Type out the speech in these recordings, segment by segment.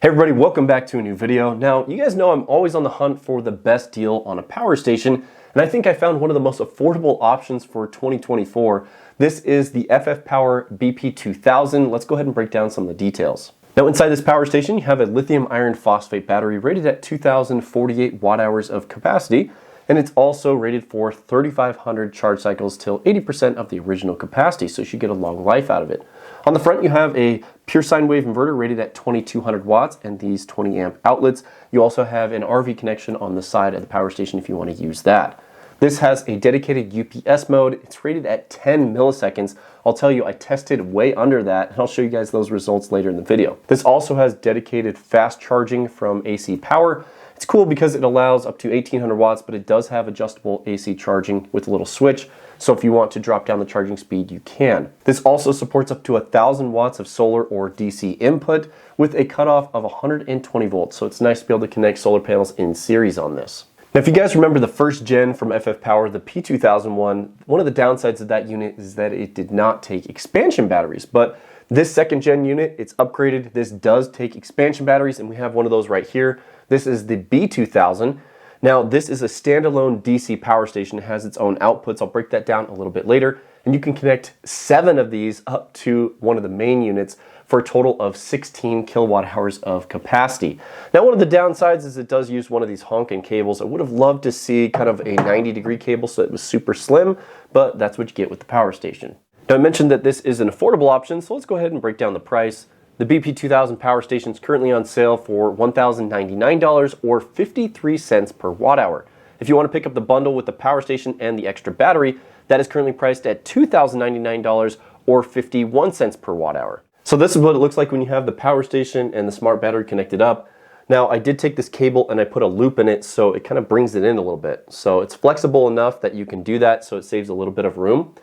Hey everybody, welcome back to a new video. Now, you guys know I'm always on the hunt for the best deal on a power station, and I think I found one of the most affordable options for 2024. This is the FFpower BP2000. Let's go ahead and break down some of the details. Now, inside this power station, you have a lithium iron phosphate battery rated at 2,048 watt hours of capacity, and it's also rated for 3,500 charge cycles till 80% of the original capacity, so you should get a long life out of it. On the front, you have a pure sine wave inverter rated at 2,200 watts and these 20 amp outlets. You also have an RV connection on the side of the power station if you want to use that. This has a dedicated UPS mode. It's rated at 10 milliseconds. I'll tell you, I tested way under that, and I'll show you guys those results later in the video. This also has dedicated fast charging from AC Power. It's cool because it allows up to 1,800 watts, but it does have adjustable AC charging with a little switch. So if you want to drop down the charging speed, you can. This also supports up to 1,000 watts of solar or DC input with a cutoff of 120 volts. So it's nice to be able to connect solar panels in series on this. Now, if you guys remember the first gen from FFpower, the P2000 one of the downsides of that unit is that it did not take expansion batteries. But this second gen unit, it's upgraded. This does take expansion batteries, and we have one of those right here. This is the B2000. Now, this is a standalone DC power station. It has its own outputs. I'll break that down a little bit later. And you can connect 7 of these up to one of the main units for a total of 16 kilowatt hours of capacity. Now, one of the downsides is it does use one of these honking cables. I would have loved to see kind of a 90-degree cable so it was super slim, but that's what you get with the power station. Now, I mentioned that this is an affordable option, so let's go ahead and break down the price. The BP2000 power station is currently on sale for $1,099 or 53 cents per watt hour. If you want to pick up the bundle with the power station and the extra battery, that is currently priced at $2,099 or 51 cents per watt hour. So this is what it looks like when you have the power station and the smart battery connected up. Now, I did take this cable and I put a loop in it, so it kind of brings it in a little bit. So it's flexible enough that you can do that, so it saves a little bit of room.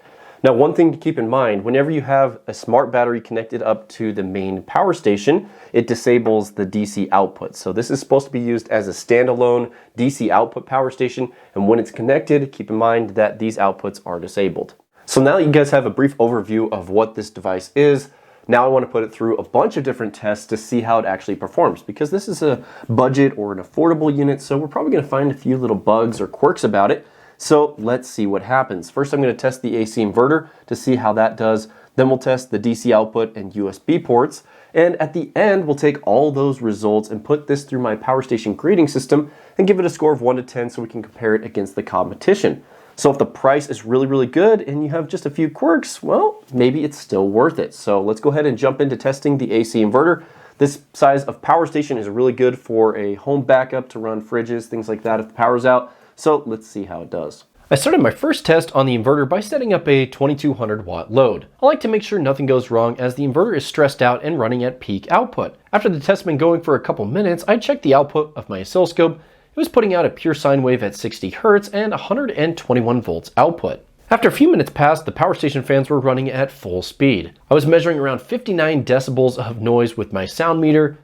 Now, one thing to keep in mind, whenever you have a smart battery connected up to the main power station, it disables the DC output. So this is supposed to be used as a standalone DC output power station, and when it's connected, keep in mind that these outputs are disabled. So now that you guys have a brief overview of what this device is, now I want to put it through a bunch of different tests to see how it actually performs, because this is a budget or an affordable unit, so we're probably going to find a few little bugs or quirks about it. So let's see what happens. First, I'm going to test the AC inverter to see how that does. Then we'll test the DC output and USB ports. And at the end, we'll take all those results and put this through my power station grading system and give it a score of 1 to 10 so we can compare it against the competition. So if the price is really, really good and you have just a few quirks, well, maybe it's still worth it. So let's go ahead and jump into testing the AC inverter. This size of power station is really good for a home backup to run fridges, things like that if the power's out. So let's see how it does. I started my first test on the inverter by setting up a 2200 watt load. I like to make sure nothing goes wrong as the inverter is stressed out and running at peak output. After the test had been going for a couple minutes, I checked the output of my oscilloscope. It was putting out a pure sine wave at 60 Hertz and 121 volts output. After a few minutes passed, the power station fans were running at full speed. I was measuring around 59 decibels of noise with my sound meter.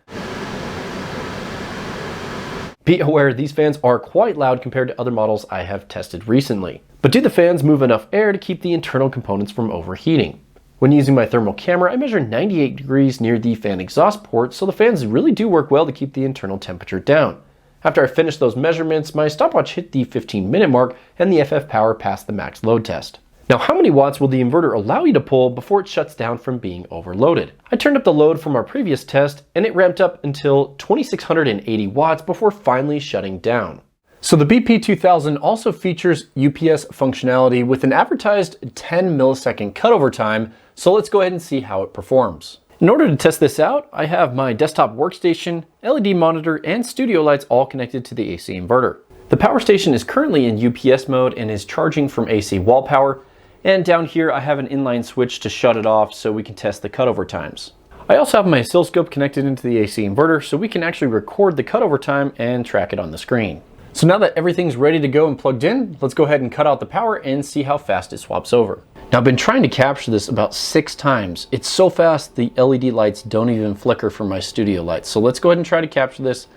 Be aware, these fans are quite loud compared to other models I have tested recently. But do the fans move enough air to keep the internal components from overheating? When using my thermal camera, I measured 98 degrees near the fan exhaust port, so the fans really do work well to keep the internal temperature down. After I finished those measurements, my stopwatch hit the 15-minute mark and the FFpower passed the max load test. Now, how many watts will the inverter allow you to pull before it shuts down from being overloaded? I turned up the load from our previous test and it ramped up until 2,680 watts before finally shutting down. So the BP2000 also features UPS functionality with an advertised 10 millisecond cutover time, so let's go ahead and see how it performs. In order to test this out, I have my desktop workstation, LED monitor, and studio lights all connected to the AC inverter. The power station is currently in UPS mode and is charging from AC wall power. And down here, I have an inline switch to shut it off so we can test the cutover times. I also have my oscilloscope connected into the AC inverter so we can actually record the cutover time and track it on the screen. So now that everything's ready to go and plugged in, let's go ahead and cut out the power and see how fast it swaps over. Now, I've been trying to capture this about 6 times. It's so fast, the LED lights don't even flicker from my studio lights. So let's go ahead and try to capture this.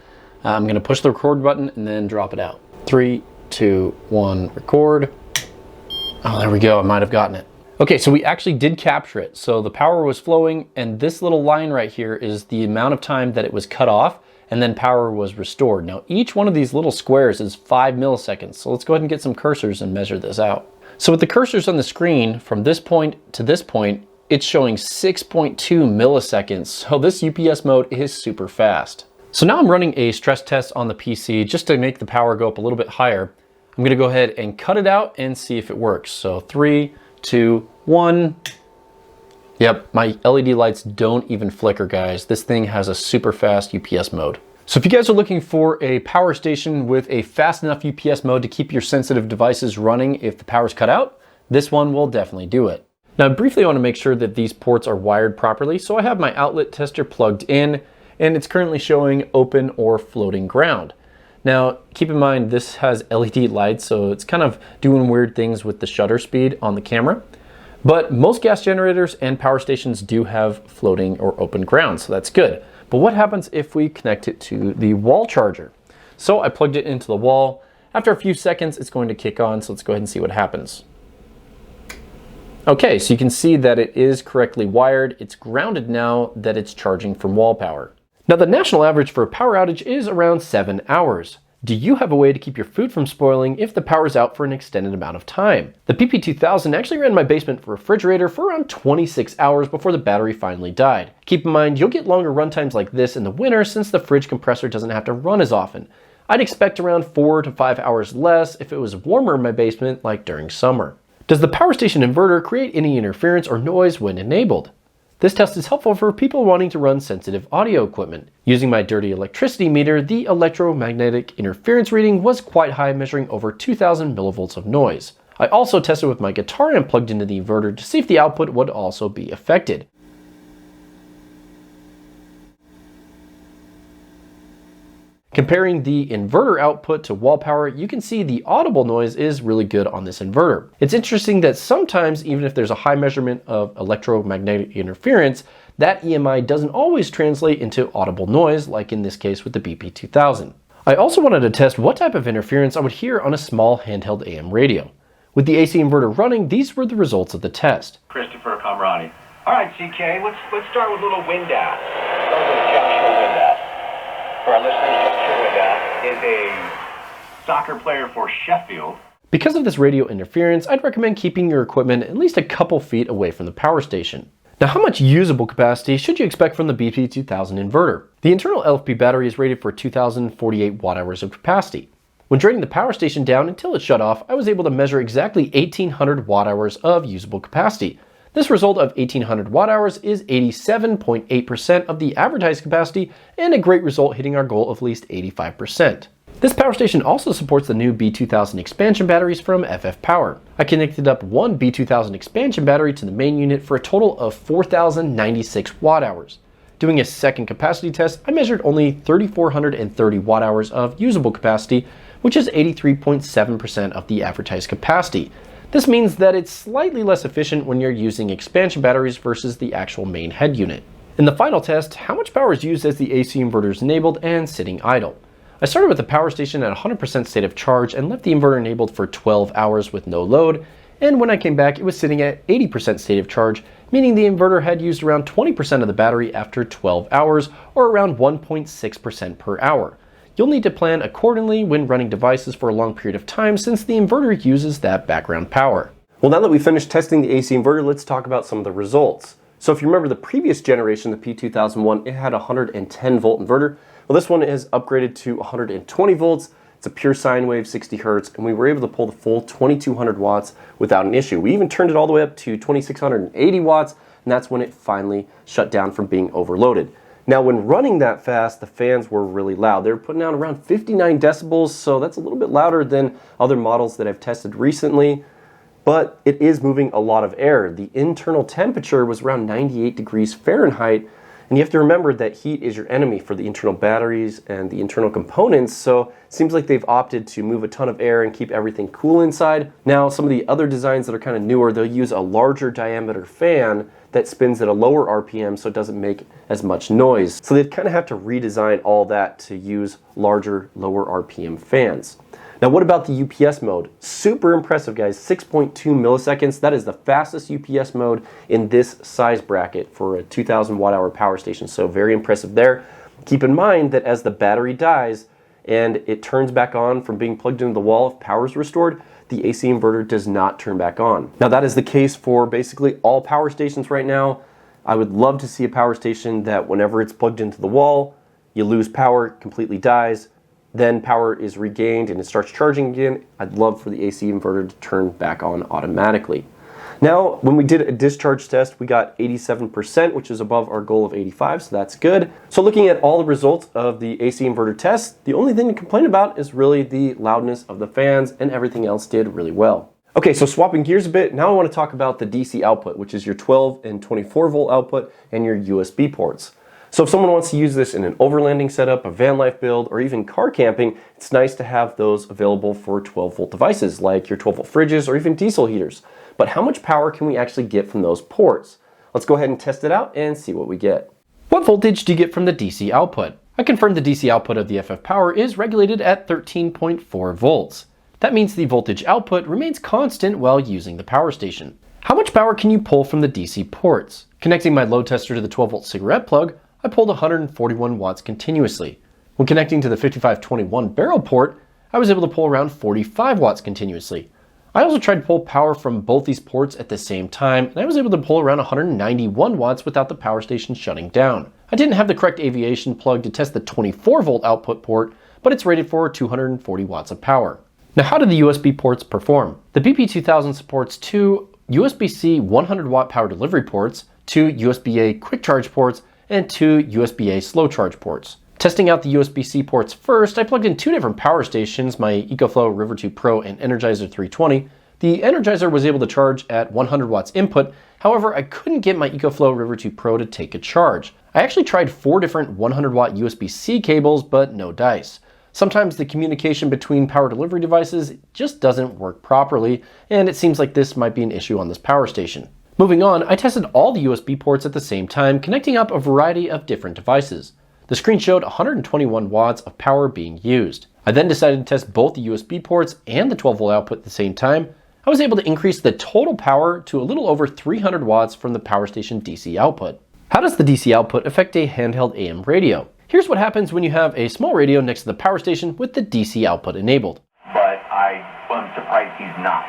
I'm gonna push the record button and then drop it out. 3, 2, 1, record. Oh, there we go, I might have gotten it. Okay, so we actually did capture it. So the power was flowing, and this little line right here is the amount of time that it was cut off, and then power was restored. Now, each one of these little squares is 5 milliseconds. So let's go ahead and get some cursors and measure this out. So with the cursors on the screen, from this point to this point, it's showing 6.2 milliseconds. So this UPS mode is super fast. So now I'm running a stress test on the PC just to make the power go up a little bit higher. I'm gonna go ahead and cut it out and see if it works. So 3, 2, 1. Yep, my LED lights don't even flicker, guys. This thing has a super fast UPS mode. So if you guys are looking for a power station with a fast enough UPS mode to keep your sensitive devices running if the power's cut out, this one will definitely do it. Now, briefly, I want to make sure that these ports are wired properly. So I have my outlet tester plugged in, and it's currently showing open or floating ground. Now, keep in mind, this has LED lights, so it's kind of doing weird things with the shutter speed on the camera. But most gas generators and power stations do have floating or open ground, so that's good. But what happens if we connect it to the wall charger? So I plugged it into the wall. After a few seconds, it's going to kick on, so let's go ahead and see what happens. Okay, so you can see that it is correctly wired. It's grounded now that it's charging from wall power. Now, the national average for a power outage is around 7 hours. Do you have a way to keep your food from spoiling if the power is out for an extended amount of time? The BP2000 actually ran in my basement refrigerator for around 26 hours before the battery finally died. Keep in mind, you'll get longer run times like this in the winter since the fridge compressor doesn't have to run as often. I'd expect around 4 to 5 hours less if it was warmer in my basement like during summer. Does the power station inverter create any interference or noise when enabled? This test is helpful for people wanting to run sensitive audio equipment. Using my dirty electricity meter, the electromagnetic interference reading was quite high, measuring over 2,000 millivolts of noise. I also tested with my guitar amp plugged into the inverter to see if the output would also be affected. Comparing the inverter output to wall power, you can see the audible noise is really good on this inverter. It's interesting that sometimes, even if there's a high measurement of electromagnetic interference, that EMI doesn't always translate into audible noise, like in this case with the BP2000. I also wanted to test what type of interference I would hear on a small handheld AM radio. With the AC inverter running, these were the results of the test. Christopher Kamrani. All right, CK, let's start with a little wind out. Start with a Joshua Windass. For our listeners, Joshua Windass is a soccer player for Sheffield. Because of this radio interference, I'd recommend keeping your equipment at least a couple feet away from the power station. Now, how much usable capacity should you expect from the BP2000 inverter? The internal LFP battery is rated for 2,048 watt-hours of capacity. When draining the power station down until it shut off, I was able to measure exactly 1,800 watt-hours of usable capacity. This result of 1,800 watt-hours is 87.8% of the advertised capacity, and a great result, hitting our goal of at least 85%. This power station also supports the new B2000 expansion batteries from FFpower. I connected up one B2000 expansion battery to the main unit for a total of 4,096 watt-hours. Doing a second capacity test, I measured only 3,430 watt-hours of usable capacity, which is 83.7% of the advertised capacity. This means that it's slightly less efficient when you're using expansion batteries versus the actual main head unit. In the final test, how much power is used as the AC inverter is enabled and sitting idle? I started with the power station at 100% state of charge and left the inverter enabled for 12 hours with no load, and when I came back it was sitting at 80% state of charge, meaning the inverter had used around 20% of the battery after 12 hours, or around 1.6% per hour. You'll need to plan accordingly when running devices for a long period of time since the inverter uses that background power. Well, now that we've finished testing the AC inverter, let's talk about some of the results. So if you remember the previous generation, the P2001, it had a 110 volt inverter. Well, this one is upgraded to 120 volts. It's a pure sine wave, 60 hertz, and we were able to pull the full 2,200 watts without an issue. We even turned it all the way up to 2,680 watts, and that's when it finally shut down from being overloaded. Now, when running that fast, the fans were really loud. They were putting out around 59 decibels, so that's a little bit louder than other models that I've tested recently, but it is moving a lot of air. The internal temperature was around 98 degrees Fahrenheit, and you have to remember that heat is your enemy for the internal batteries and the internal components, so it seems like they've opted to move a ton of air and keep everything cool inside. Now, some of the other designs that are kind of newer, they'll use a larger diameter fan that spins at a lower RPM so it doesn't make as much noise. So they'd kind of have to redesign all that to use larger, lower RPM fans. Now what about the UPS mode? Super impressive, guys, 6.2 milliseconds. That is the fastest UPS mode in this size bracket for a 2000 watt hour power station, so very impressive there. Keep in mind that as the battery dies and it turns back on from being plugged into the wall, if power is restored, the AC inverter does not turn back on. Now that is the case for basically all power stations right now. I would love to see a power station that whenever it's plugged into the wall, you lose power, completely dies, then power is regained and it starts charging again. I'd love for the AC inverter to turn back on automatically. Now, when we did a discharge test, we got 87%, which is above our goal of 85, so that's good. So looking at all the results of the AC inverter test, the only thing to complain about is really the loudness of the fans, and everything else did really well. Okay, so swapping gears a bit, now I want to talk about the DC output, which is your 12 and 24 volt output and your USB ports. So if someone wants to use this in an overlanding setup, a van life build, or even car camping, it's nice to have those available for 12 volt devices like your 12 volt fridges or even diesel heaters. But how much power can we actually get from those ports? Let's go ahead and test it out and see what we get. What voltage do you get from the DC output? I confirmed the DC output of the FFpower is regulated at 13.4 volts. That means the voltage output remains constant while using the power station. How much power can you pull from the DC ports? Connecting my load tester to the 12 volt cigarette plug, I pulled 141 watts continuously. When connecting to the 5521 barrel port, I was able to pull around 45 watts continuously. I also tried to pull power from both these ports at the same time, and I was able to pull around 191 watts without the power station shutting down. I didn't have the correct aviation plug to test the 24 volt output port, but it's rated for 240 watts of power. Now, how do the USB ports perform? The BP2000 supports 2 USB-C 100 watt power delivery ports, 2 USB-A quick charge ports, and 2 USB-A slow charge ports. Testing out the USB-C ports first, I plugged in 2 different power stations, my EcoFlow River 2 Pro and Energizer 320. The Energizer was able to charge at 100 watts input, however I couldn't get my EcoFlow River 2 Pro to take a charge. I actually tried 4 different 100 watt USB-C cables, but no dice. Sometimes the communication between power delivery devices just doesn't work properly, and it seems like this might be an issue on this power station. Moving on, I tested all the USB ports at the same time, connecting up a variety of different devices. The screen showed 121 watts of power being used. I then decided to test both the USB ports and the 12 volt output at the same time. I was able to increase the total power to a little over 300 watts from the power station DC output. How does the DC output affect a handheld AM radio? Here's what happens when you have a small radio next to the power station with the DC output enabled. But I'm surprised he's not.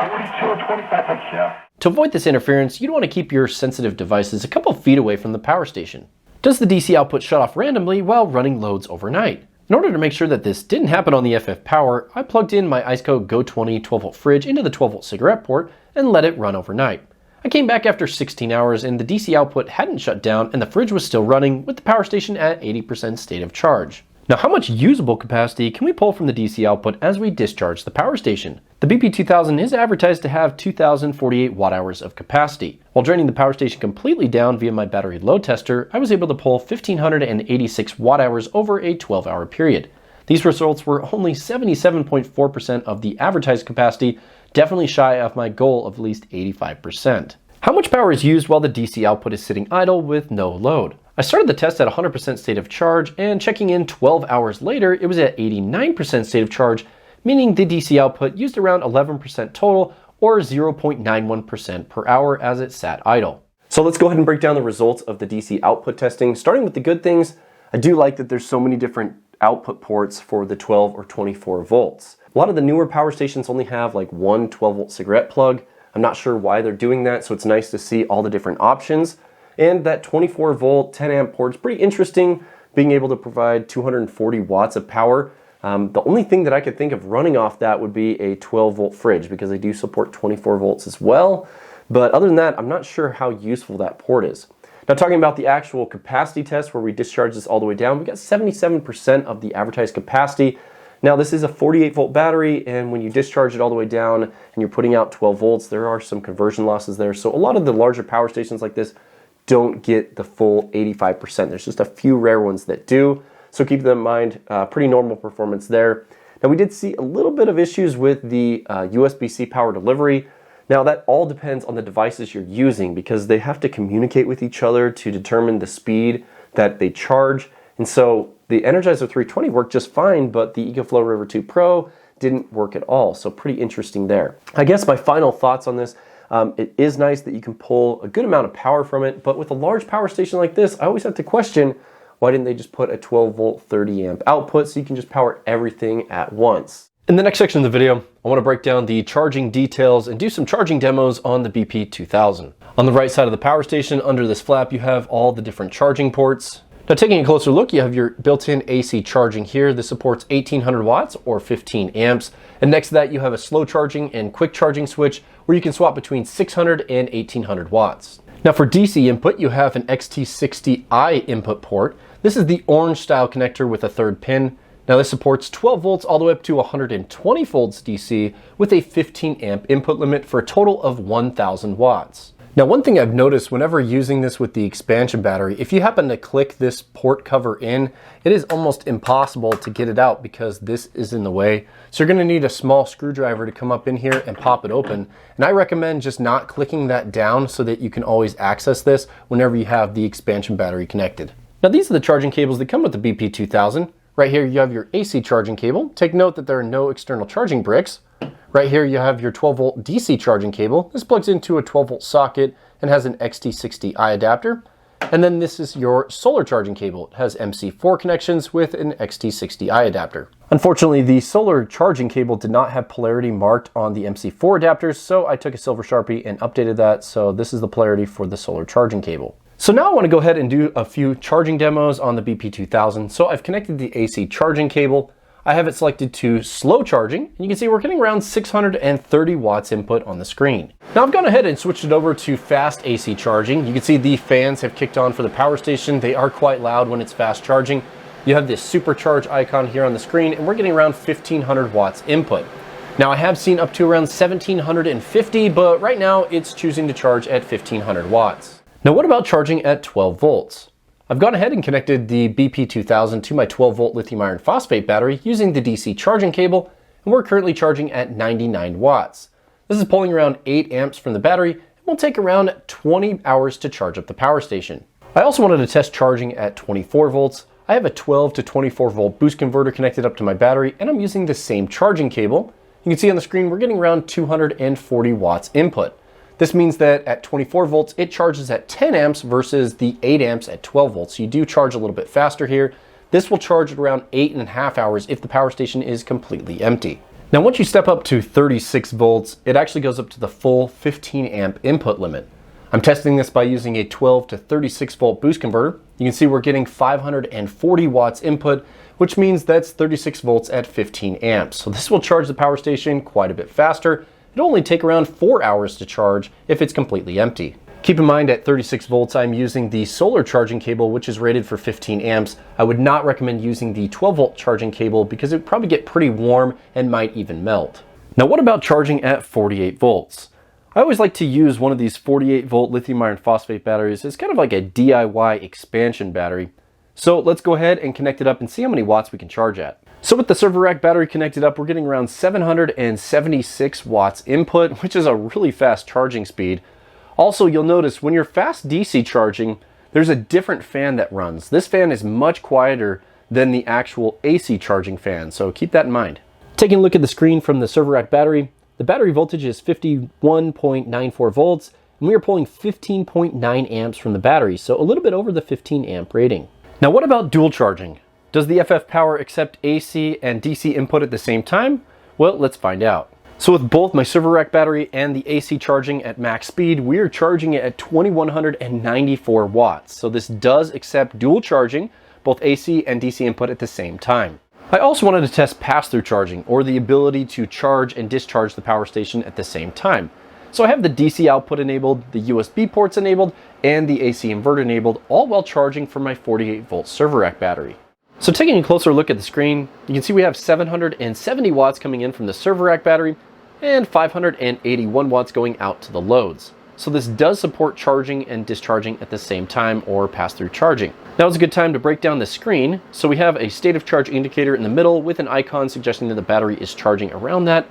42 25, yeah. To avoid this interference, you'd want to keep your sensitive devices a couple feet away from the power station. Does the DC output shut off randomly while running loads overnight? In order to make sure that this didn't happen on the FFpower, I plugged in my Iceco Go 20 12 volt fridge into the 12 volt cigarette port and let it run overnight. I came back after 16 hours and the DC output hadn't shut down and the fridge was still running with the power station at 80% state of charge. Now, how much usable capacity can we pull from the DC output as we discharge the power station? The BP2000 is advertised to have 2048 watt hours of capacity. While draining the power station completely down via my battery load tester, I was able to pull 1586 watt hours over a 12-hour period. These results were only 77.4% of the advertised capacity, definitely shy of my goal of at least 85%. How much power is used while the DC output is sitting idle with no load? I started the test at 100% state of charge, and checking in 12 hours later, it was at 89% state of charge, meaning the DC output used around 11% total, or 0.91% per hour as it sat idle. So let's go ahead and break down the results of the DC output testing. Starting with the good things, I do like that there's so many different output ports for the 12 or 24 volts. A lot of the newer power stations only have like one 12 volt cigarette plug. I'm not sure why they're doing that, so it's nice to see all the different options. And that 24 volt 10 amp port is pretty interesting, being able to provide 240 watts of power. The only thing that I could think of running off that would be a 12 volt fridge, because they do support 24 volts as well. But other than that, I'm not sure how useful that port is. Now, talking about the actual capacity test where we discharge this all the way down, we got 77% of the advertised capacity. Now, this is a 48 volt battery, and when you discharge it all the way down and you're putting out 12 volts, there are some conversion losses there. So a lot of the larger power stations like this don't get the full 85%. There's just a few rare ones that do. So keep that in mind, pretty normal performance there. Now, we did see a little bit of issues with the USB-C power delivery. Now, that all depends on the devices you're using, because they have to communicate with each other to determine the speed that they charge. And so the Energizer 320 worked just fine, but the EcoFlow River 2 Pro didn't work at all. So pretty interesting there. I guess my final thoughts on this, it is nice that you can pull a good amount of power from it, but with a large power station like this, I always have to question, why didn't they just put a 12 volt 30 amp output so you can just power everything at once? In the next section of the video, I want to break down the charging details and do some charging demos on the BP2000. On the right side of the power station, under this flap, you have all the different charging ports. Now taking a closer look, you have your built-in AC charging here. This supports 1800 watts or 15 amps. And next to that, you have a slow charging and quick charging switch where you can swap between 600 and 1800 watts. Now for DC input, you have an XT60i input port. This is the orange style connector with a third pin. Now this supports 12 volts all the way up to 120 volts DC with a 15 amp input limit for a total of 1000 watts. Now one thing I've noticed whenever using this with the expansion battery, if you happen to click this port cover in, it is almost impossible to get it out because this is in the way. So you're going to need a small screwdriver to come up in here and pop it open. And I recommend just not clicking that down so that you can always access this whenever you have the expansion battery connected. Now these are the charging cables that come with the BP2000. Right here you have your AC charging cable. Take note that there are no external charging bricks. Right here you have your 12 volt DC charging cable. This plugs into a 12 volt socket and has an XT60i adapter. And then this is your solar charging cable. It has MC4 connections with an XT60i adapter. Unfortunately, the solar charging cable did not have polarity marked on the MC4 adapters, so I took a silver Sharpie and updated that. So this is the polarity for the solar charging cable. So now I want to go ahead and do a few charging demos on the BP2000. So I've connected the AC charging cable. I have it selected to slow charging, and you can see we're getting around 630 watts input on the screen. Now I've gone ahead and switched it over to fast AC charging. You can see the fans have kicked on for the power station. They are quite loud when it's fast charging. You have this supercharge icon here on the screen, and we're getting around 1500 watts input. Now I have seen up to around 1750, but right now it's choosing to charge at 1500 watts. Now what about charging at 12 volts? I've gone ahead and connected the BP2000 to my 12 volt lithium iron phosphate battery using the DC charging cable, and we're currently charging at 99 watts. This is pulling around 8 amps from the battery and will take around 20 hours to charge up the power station. I also wanted to test charging at 24 volts. I have a 12 to 24 volt boost converter connected up to my battery, and I'm using the same charging cable. You can see on the screen we're getting around 240 watts input. This means that at 24 volts, it charges at 10 amps versus the 8 amps at 12 volts. So you do charge a little bit faster here. This will charge at around 8.5 hours if the power station is completely empty. Now, once you step up to 36 volts, it actually goes up to the full 15 amp input limit. I'm testing this by using a 12 to 36 volt boost converter. You can see we're getting 540 watts input, which means that's 36 volts at 15 amps. So this will charge the power station quite a bit faster. It'll only take around 4 hours to charge if it's completely empty. Keep in mind at 36 volts, I'm using the solar charging cable, which is rated for 15 amps. I would not recommend using the 12 volt charging cable because it would probably get pretty warm and might even melt. Now what about charging at 48 volts? I always like to use one of these 48 volt lithium iron phosphate batteries. It's kind of like a DIY expansion battery. So let's go ahead and connect it up and see how many watts we can charge at. So with the server rack battery connected up, we're getting around 776 watts input, which is a really fast charging speed. Also, you'll notice when you're fast DC charging, there's a different fan that runs. This fan is much quieter than the actual AC charging fan, so keep that in mind. Taking a look at the screen from the server rack battery, the battery voltage is 51.94 volts, and we are pulling 15.9 amps from the battery, so a little bit over the 15 amp rating. Now what about dual charging? Does the FFpower accept AC and DC input at the same time? Well, let's find out. So with both my server rack battery and the AC charging at max speed, we are charging it at 2194 watts. So this does accept dual charging, both AC and DC input at the same time. I also wanted to test pass-through charging, or the ability to charge and discharge the power station at the same time. So I have the DC output enabled, the USB ports enabled, and the AC inverter enabled, all while charging from my 48 volt server rack battery. So taking a closer look at the screen, you can see we have 770 watts coming in from the server rack battery and 581 watts going out to the loads. So this does support charging and discharging at the same time, or pass-through charging. Now is a good time to break down the screen. So we have a state of charge indicator in the middle with an icon suggesting that the battery is charging around that.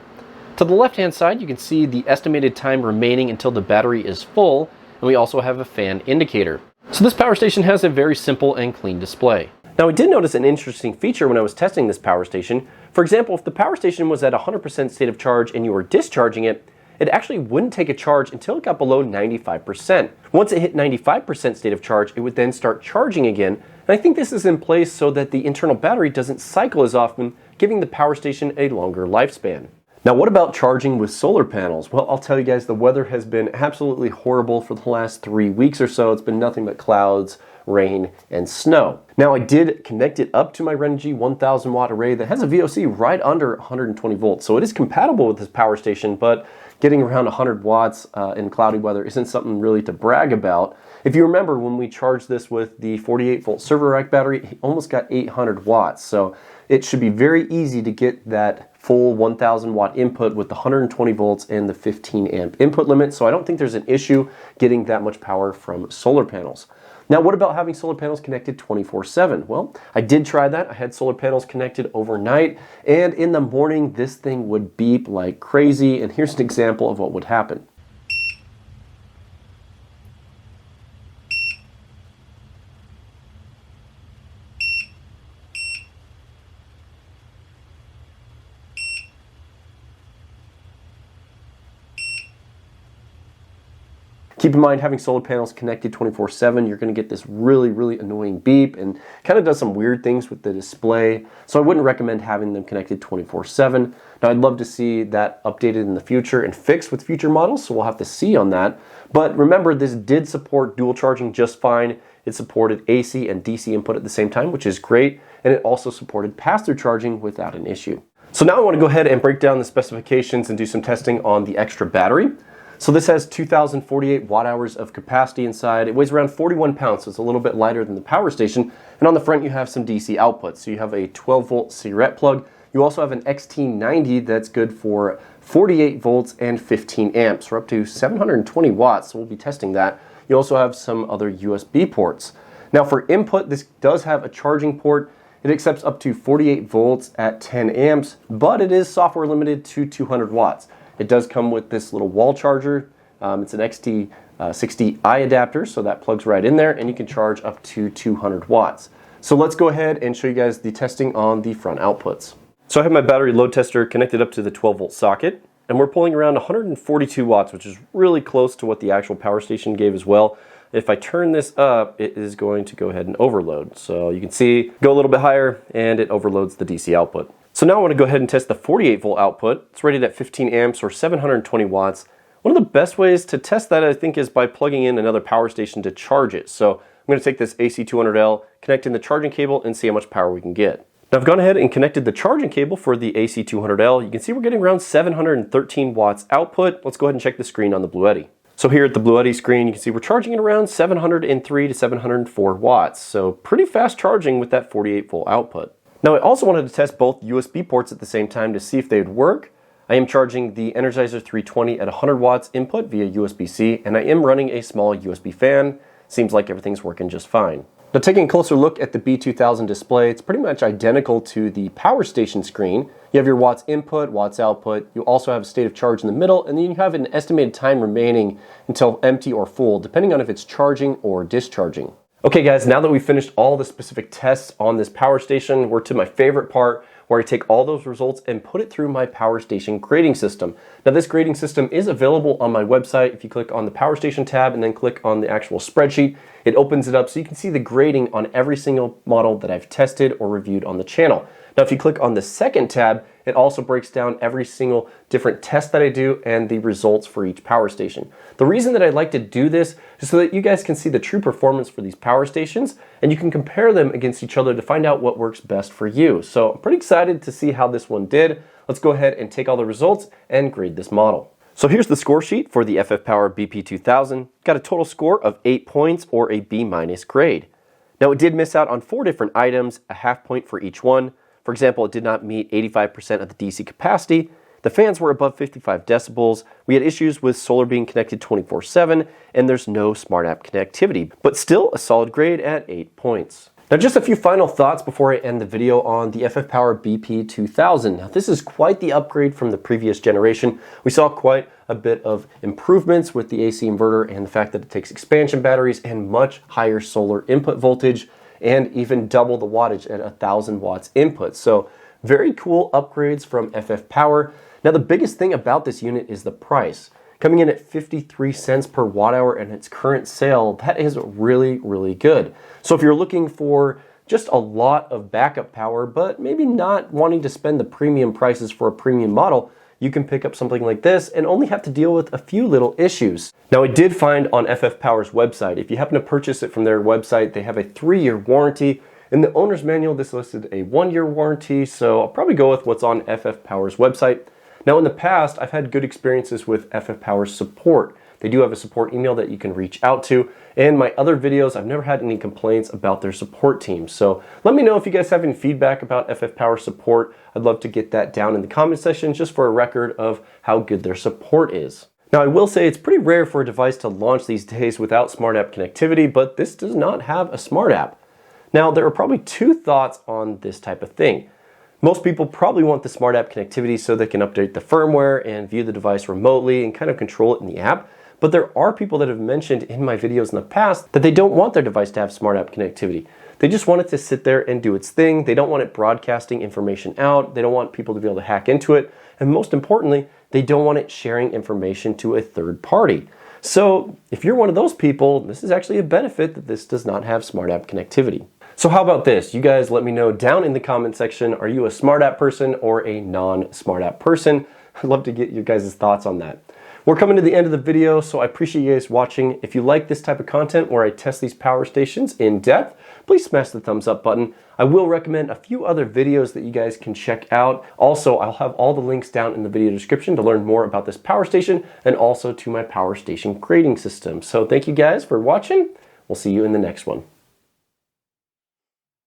To the left-hand side, you can see the estimated time remaining until the battery is full, and we also have a fan indicator. So this power station has a very simple and clean display. Now I did notice an interesting feature when I was testing this power station. For example, if the power station was at 100% state of charge and you were discharging it, it actually wouldn't take a charge until it got below 95%. Once it hit 95% state of charge, it would then start charging again. And I think this is in place so that the internal battery doesn't cycle as often, giving the power station a longer lifespan. Now, what about charging with solar panels? Well, I'll tell you guys, the weather has been absolutely horrible for the last 3 weeks or so. It's been nothing but clouds, rain, and snow. Now, I did connect it up to my Renogy 1000 watt array that has a VOC right under 120 volts. So it is compatible with this power station, but getting around 100 watts in cloudy weather isn't something really to brag about. If you remember, when we charged this with the 48 volt server rack battery, it almost got 800 watts. So it should be very easy to get that full 1000 watt input with the 120 volts and the 15 amp input limit. So I don't think there's an issue getting that much power from solar panels. Now, what about having solar panels connected 24/7? Well, I did try that. I had solar panels connected overnight, and in the morning, this thing would beep like crazy, and here's an example of what would happen. Keep in mind, having solar panels connected 24/7, you're going to get this really annoying beep and kind of does some weird things with the display. So I wouldn't recommend having them connected 24/7. Now, I'd love to see that updated in the future and fixed with future models, so we'll have to see on that. But remember, this did support dual charging just fine. It supported AC and DC input at the same time, which is great. And it also supported pass-through charging without an issue. So now I want to go ahead and break down the specifications and do some testing on the extra battery. So this has 2048 watt hours of capacity inside. It weighs around 41 pounds, so it's a little bit lighter than the power station. And on the front, you have some DC outputs. So you have a 12 volt cigarette plug. You also have an XT90 that's good for 48 volts and 15 amps, or up to 720 watts. So we'll be testing that. You also have some other USB ports. Now for input, this does have a charging port. It accepts up to 48 volts at 10 amps, but it is software limited to 200 watts. It does come with this little wall charger. It's an XT60i adapter, so that plugs right in there, and you can charge up to 200 watts. So let's go ahead and show you guys the testing on the front outputs. So I have my battery load tester connected up to the 12 volt socket, and we're pulling around 142 watts, which is really close to what the actual power station gave as well. If I turn this up, it is going to go ahead and overload. So you can see, go a little bit higher, and it overloads the DC output. So now I want to go ahead and test the 48 volt output. It's rated at 15 amps or 720 watts. One of the best ways to test that, I think, is by plugging in another power station to charge it. So I'm going to take this AC200L, connect in the charging cable, and see how much power we can get. Now I've gone ahead and connected the charging cable for the AC200L. You can see we're getting around 713 watts output. Let's go ahead and check the screen on the Bluetti. So here at the Bluetti screen, you can see we're charging at around 703 to 704 watts. So pretty fast charging with that 48 volt output. Now I also wanted to test both USB ports at the same time to see if they would work. I am charging the Energizer 320 at 100 watts input via USB-C, and I am running a small USB fan. Seems like everything's working just fine. Now taking a closer look at the B2000 display, it's pretty much identical to the power station screen. You have your watts input, watts output. You also have a state of charge in the middle, and then you have an estimated time remaining until empty or full, depending on if it's charging or discharging. Okay guys, now that we've finished all the specific tests on this power station, we're to my favorite part, where I take all those results and put it through my power station grading system. Now this grading system is available on my website. If you click on the power station tab and then click on the actual spreadsheet, it opens it up so you can see the grading on every single model that I've tested or reviewed on the channel. Now if you click on the second tab, it also breaks down every single different test that I do and the results for each power station. The reason that I like to do this is so that you guys can see the true performance for these power stations, and you can compare them against each other to find out what works best for you. So I'm pretty excited to see how this one did. Let's go ahead and take all the results and grade this model. So here's the score sheet for the FFpower BP2000. Got a total score of 8 points, or a B- grade. Now it did miss out on 4 different items, a half point for each one. For example, it did not meet 85% of the DC capacity. The fans were above 55 decibels. We had issues with solar being connected 24/7, and there's no smart app connectivity, but still a solid grade at 8 points. Now just a few final thoughts before I end the video on the FFpower BP2000. Now this is quite the upgrade from the previous generation. We saw quite a bit of improvements with the AC inverter and the fact that it takes expansion batteries and much higher solar input voltage. and even double the wattage at 1,000 watts input. So very cool upgrades from FFpower. Now the biggest thing about this unit is the price. Coming in at 53 cents per watt hour in its current sale, that is really, really good. So if you're looking for just a lot of backup power, but maybe not wanting to spend the premium prices for a premium model, you can pick up something like this and only have to deal with a few little issues. Now I did find on FFpower's website, if you happen to purchase it from their website, they have a 3-year warranty. In the owner's manual, this listed a 1-year warranty, so I'll probably go with what's on FFpower's website. Now in the past, I've had good experiences with FFpower's support. They do have a support email that you can reach out to, and my other videos, I've never had any complaints about their support team. So let me know if you guys have any feedback about FFpower support. I'd love to get that down in the comment section just for a record of how good their support is. Now I will say it's pretty rare for a device to launch these days without smart app connectivity, but this does not have a smart app. Now there are probably 2 thoughts on this type of thing. Most people probably want the smart app connectivity so they can update the firmware and view the device remotely and kind of control it in the app. But there are people that have mentioned in my videos in the past that they don't want their device to have smart app connectivity. They just want it to sit there and do its thing. They don't want it broadcasting information out. They don't want people to be able to hack into it. And most importantly, they don't want it sharing information to a third party. So if you're one of those people, this is actually a benefit that this does not have smart app connectivity. So how about this? You guys let me know down in the comment section, are you a smart app person or a non-smart app person? I'd love to get your guys' thoughts on that. We're coming to the end of the video, so I appreciate you guys watching. If you like this type of content where I test these power stations in depth, please smash the thumbs up button. I will recommend a few other videos that you guys can check out. Also, I'll have all the links down in the video description to learn more about this power station and also to my power station grading system. So thank you guys for watching. We'll see you in the next one.